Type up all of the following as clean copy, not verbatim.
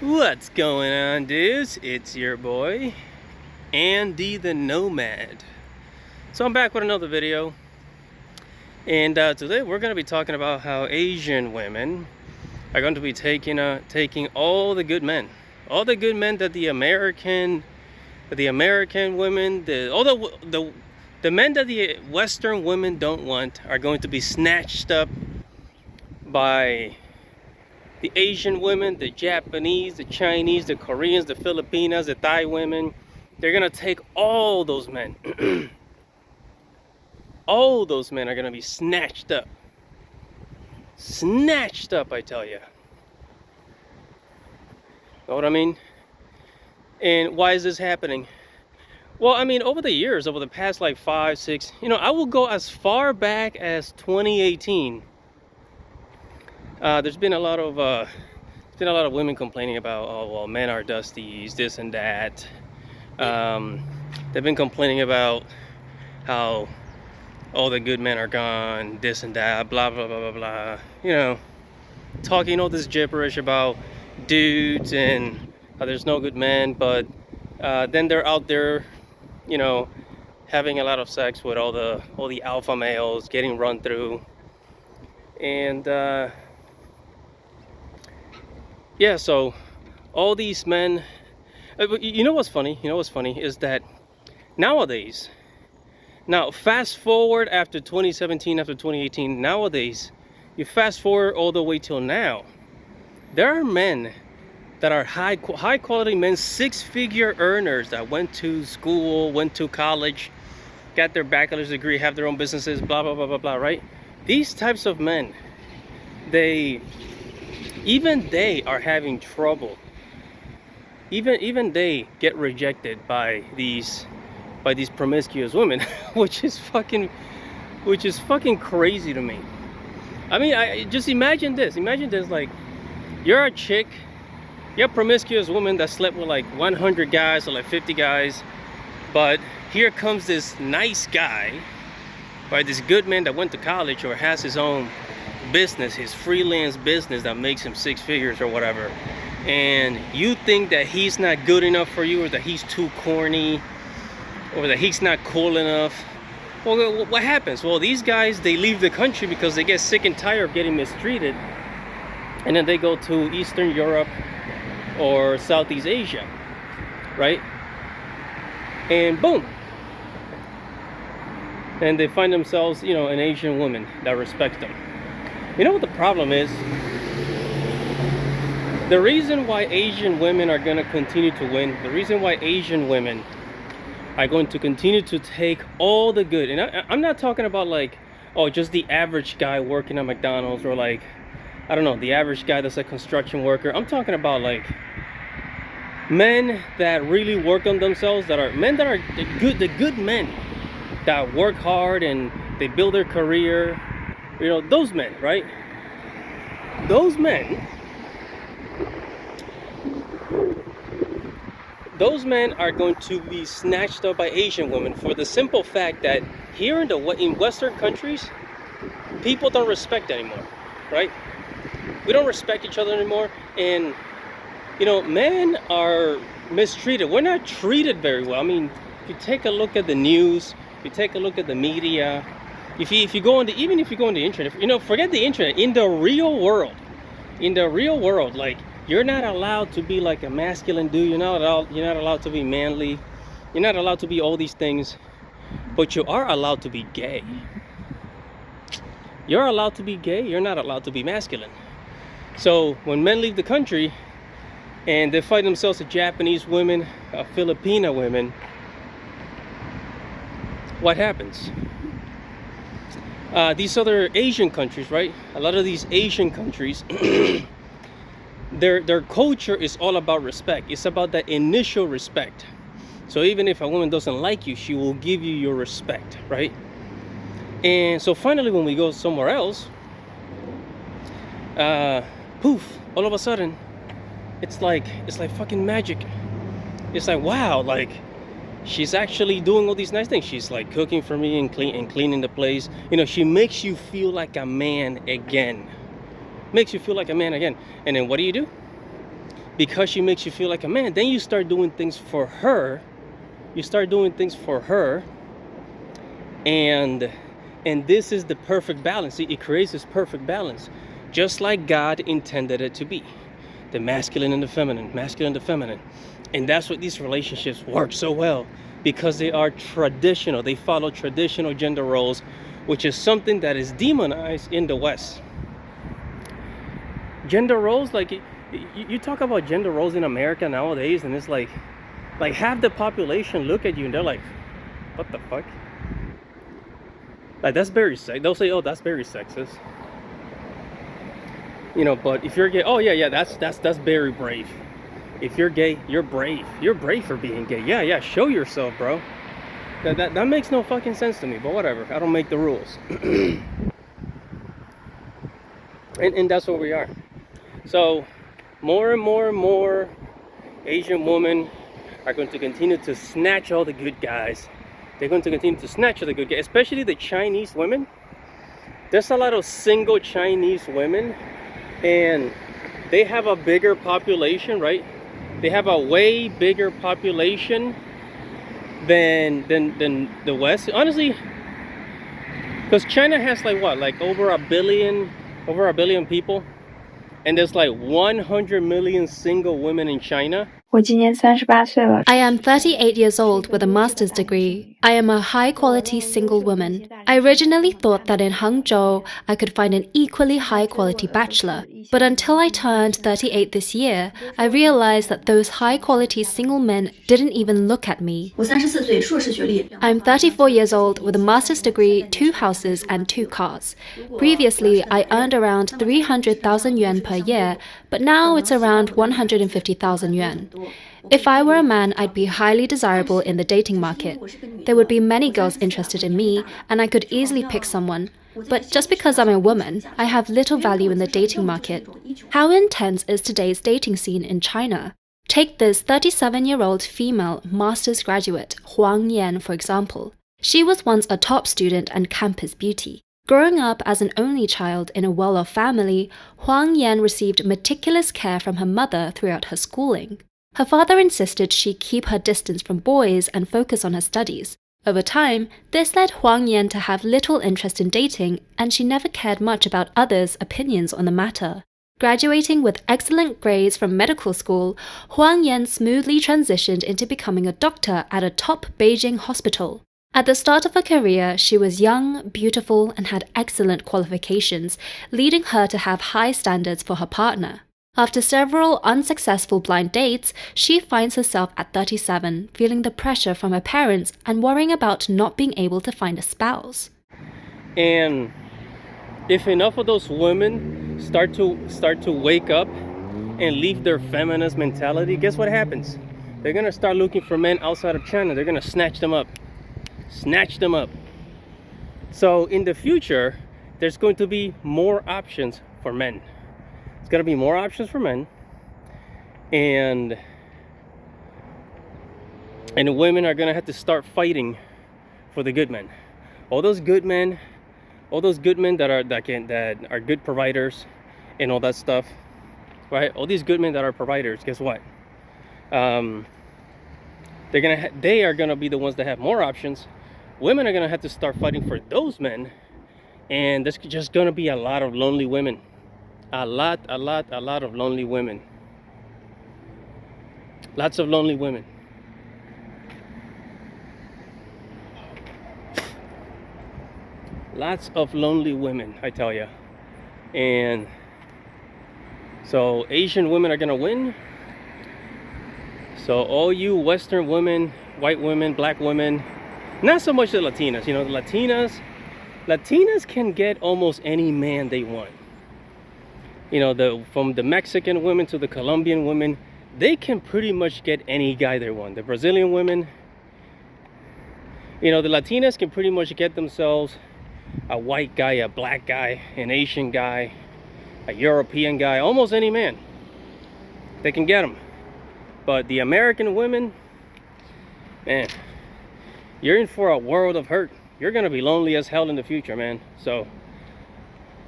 What's going on, dudes? It's your boy, Andy the Nomad. So I'm back with another video, and today we're going to be talking about how Asian women are going to be taking all the good men, that the American women, the men that the Western women don't want, are going to be snatched up by the Asian women, the Japanese, the Chinese, the Koreans, the Filipinas, the Thai women. They're gonna take all those men. All those men are gonna be snatched up. Snatched up, I tell you. Know what I mean? And why is this happening? Well, I mean, over the years, over the past like 5, 6, I will go as far back as 2018. There's been a lot of women complaining about, oh well, men are dusties, this and that. They've been complaining about how all the good men are gone, this and that, blah blah blah blah blah. Talking all this gibberish about dudes and how there's no good men, but then they're out there, having a lot of sex with all the alpha males, getting run through, and yeah, so all these men. You know what's funny? Is that nowadays, now fast forward after 2017, after 2018, nowadays, you fast forward all the way till now, there are men that are high quality men, 6-figure earners that went to school, went to college, got their bachelor's degree, have their own businesses, blah blah blah blah blah, right? These types of men, even they are having trouble. Even they get rejected by these promiscuous women, which is fucking crazy to me. I mean, I just imagine this, like, you're a chick, you're a promiscuous woman that slept with like 100 guys or like 50 guys, but here comes this nice guy, right, this good man that went to college or has his own business, his freelance business that makes him 6 figures or whatever, and you think that he's not good enough for you, or that he's too corny, or that he's not cool enough. Well, what happens? Well, these guys, they leave the country because they get sick and tired of getting mistreated, and then they go to Eastern Europe or Southeast Asia, right? And boom, and they find themselves, an Asian woman that respects them. You know what the problem is? The reason why Asian women are going to continue to win, the reason why Asian women are going to continue to take all the good, and I'm not talking about like, oh, just the average guy working at McDonald's, or like, I don't know, the average guy that's a construction worker. I'm talking about like men that really work on themselves, that are men that are the good men that work hard and they build their career. Those men, right? Those men are going to be snatched up by Asian women, for the simple fact that here in Western countries, people don't respect anymore, right? We don't respect each other anymore, and men are mistreated. We're not treated very well. I mean, if you take a look at the news, if you take a look at the media, if you go on the internet, forget the internet, in the real world, like, you're not allowed to be like a masculine dude. You're not allowed to be manly. You're not allowed to be all these things, but you are allowed to be gay. You're allowed to be gay. You're not allowed to be masculine. So when men leave the country and they find themselves a Japanese women, a Filipina women, what happens? These other Asian countries, right? A lot of these Asian countries, their culture is all about respect. It's about that initial respect. So even if a woman doesn't like you, she will give you your respect, right? And so finally, when we go somewhere else, poof, all of a sudden, it's like fucking magic. It's like, wow, like, she's actually doing all these nice things. She's like cooking for me and cleaning the place. She makes you feel like a man again. And then what do? because she makes you feel like a man, then you start doing things for her. You start doing things for her, and this is the perfect balance. It creates this perfect balance, just like God intended it to be, the masculine and the feminine, masculine and the feminine. And that's what these relationships work so well, because they are traditional. They follow traditional gender roles, which is something that is demonized in the West. Gender roles, like you talk about gender roles in America nowadays, and it's like half the population look at you and they're like, what the fuck? Like, that's very they'll say, oh, that's very sexist. You know, but if you're gay, oh yeah, that's very brave. If you're gay, you're brave. You're brave for being gay. Yeah, show yourself, bro. That makes no fucking sense to me, but whatever. I don't make the rules. and that's what we are. So more and more Asian women are going to continue to snatch all the good guys. They're going to continue to snatch all the good guys, especially the Chinese women. There's a lot of single Chinese women, and they have a bigger population, right? They have a way bigger population than the West, honestly, because China has like what, like over a billion people, and there's like 100 million single women in China. 我今年38岁了。 I am 38 years old with a master's degree. I am a high-quality single woman. I originally thought that in Hangzhou, I could find an equally high-quality bachelor. But until I turned 38 this year, I realized that those high-quality single men didn't even look at me. 我34岁，硕士学历。 I'm 34 years old with a master's degree, 2 houses and 2 cars. Previously, I earned around 300,000 yuan per year, but now it's around 150,000 yuan. If I were a man, I'd be highly desirable in the dating market. There would be many girls interested in me, and I could easily pick someone. But just because I'm a woman, I have little value in the dating market. How intense is today's dating scene in China? Take this 37-year-old female master's graduate, Huang Yan, for example. She was once a top student and campus beauty. Growing up as an only child in a well-off family, Huang Yan received meticulous care from her mother throughout her schooling. Her father insisted she keep her distance from boys and focus on her studies. Over time, this led Huang Yan to have little interest in dating, and she never cared much about others' opinions on the matter. Graduating with excellent grades from medical school, Huang Yan smoothly transitioned into becoming a doctor at a top Beijing hospital. At the start of her career, she was young, beautiful, and had excellent qualifications, leading her to have high standards for her partner. After several unsuccessful blind dates, she finds herself at 37, feeling the pressure from her parents and worrying about not being able to find a spouse. And if enough of those women start to wake up and leave their feminist mentality, guess what happens? They're gonna start looking for men outside of China. They're gonna snatch them up. So in the future, there's going to be more options for men. It's going to be more options for men, and women are going to have to start fighting for the good men. All those good men that are good providers and all that stuff, right? All these good men that are providers, guess what? They are gonna be the ones that have more options. Women are gonna have to start fighting for those men, and there's just gonna be a lot of lonely women. A lot of lonely women. Lots of lonely women. Lots of lonely women, I tell you. And so Asian women are gonna win. So all you Western women, white women, black women, not so much the Latinas, you know, the Latinas can get almost any man they want. You know, from the Mexican women to the Colombian women, they can pretty much get any guy they want. The Brazilian women, you know, the Latinas can pretty much get themselves a white guy, a black guy, an Asian guy, a European guy, almost any man. They can get them. But the American women, man, you're in for a world of hurt. You're gonna be lonely as hell in the future, man. So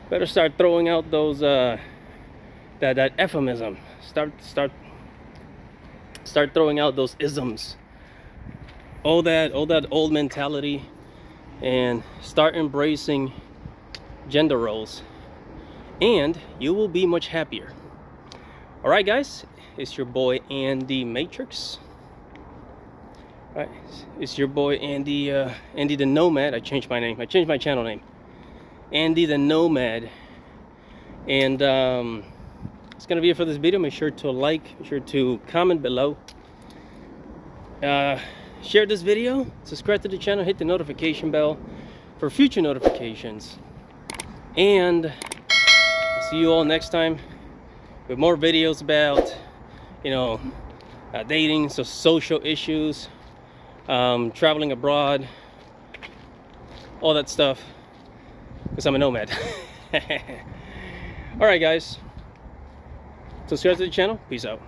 better start throwing out those that euphemism. Start Start throwing out those isms, all that old mentality, and start embracing gender roles, and you will be much happier. All right, guys, it's your boy Andy Matrix. All right, it's your boy Andy the Nomad. I changed my name. I changed my channel name, Andy the Nomad. And it's gonna be it for this video. Make sure to like, make sure to comment below, share this video, subscribe to the channel, hit the notification bell for future notifications, and I'll see you all next time with more videos about, you know, dating, so social issues, traveling abroad, all that stuff, because I'm a nomad. All right, guys, subscribe to the channel. Peace out.